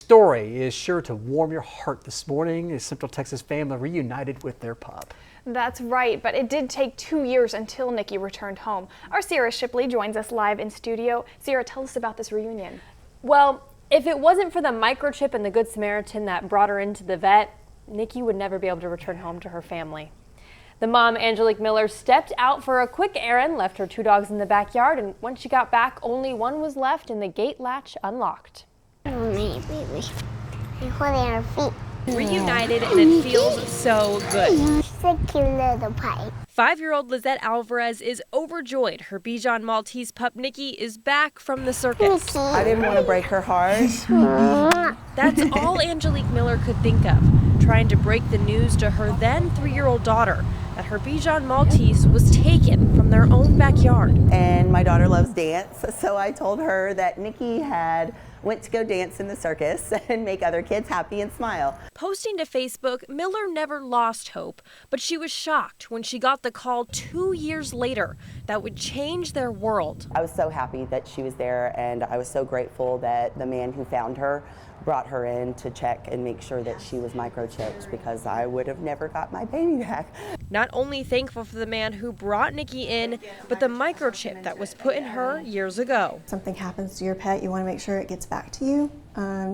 story is sure to warm your heart this morning as Central Texas family reunited with their pup. That's right, but it did take 2 years until Nikki returned home. Our Sierra Shipley joins us live in studio. Sierra, tell us about this reunion. Well, if it wasn't for the microchip and the Good Samaritan that brought her into the vet, Nikki would never be able to return home to her family. The mom, Angelique Miller, stepped out for a quick errand, left her 2 dogs in the backyard, and when she got back, only one was left and the gate latch unlocked. Reunited, and it feels so good. She's a cute little pie. 5-year-old Lizette Alvarez is overjoyed. Her Bichon Maltese pup Nikki is back from the circus. I didn't want to break her heart. That's all Angelique Miller could think of, trying to break the news to her then 3-year-old daughter that her Bichon Maltese was taken from their own backyard. And my daughter loves dance, so I told her that Nikki had went to go dance in the circus and make other kids happy and smile. Posting to Facebook, Miller never lost hope, but she was shocked when she got the call 2 years later that would change their world. I was so happy that she was there, and I was so grateful that the man who found her brought her in to check and make sure that she was microchipped, because I would have never got my baby back. Not only thankful for the man who brought Nikki in, but the microchip that was put in her years ago. Something happens to your pet, you want to make sure it gets back to you.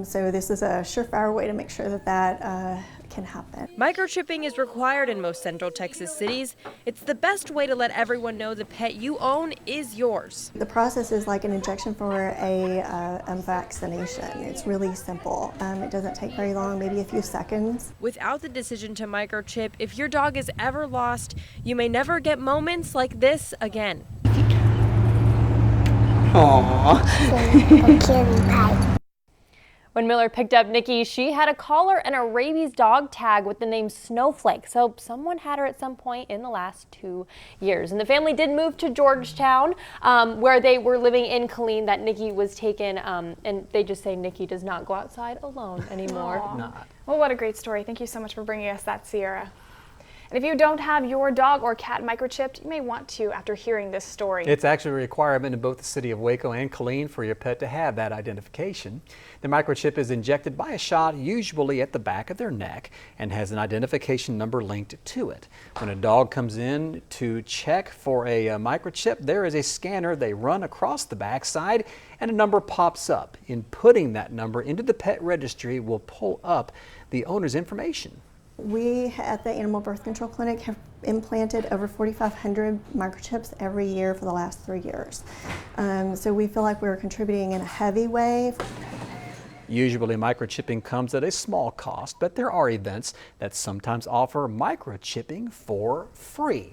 So this is a surefire way to make sure that that can happen. Microchipping is required in most Central Texas cities. It's the best way to let everyone know the pet you own is yours. The process is like an injection for a vaccination. It's really simple. It doesn't take very long, maybe a few seconds. Without the decision to microchip, if your dog is ever lost, you may never get moments like this again. Aww. When Miller picked up Nikki, she had a collar and a rabies dog tag with the name Snowflake, so someone had her at some point in the last 2 years. And the family did move to Georgetown, where they were living in Killeen that Nikki was taken, and they just say Nikki does not go outside alone anymore. Well, what a great story. Thank you so much for bringing us that, Sierra. And if you don't have your dog or cat microchipped, you may want to after hearing this story. It's actually a requirement in both the city of Waco and Killeen for your pet to have that identification. The microchip is injected by a shot, usually at the back of their neck, and has an identification number linked to it. When a dog comes in to check for a microchip, there is a scanner they run across the backside and a number pops up. Inputting that number into the pet registry will pull up the owner's information. We at the Animal Birth Control Clinic have implanted over 4,500 microchips every year for the last 3 years. So we feel like we're contributing in a heavy way. Usually microchipping comes at a small cost, but there are events that sometimes offer microchipping for free.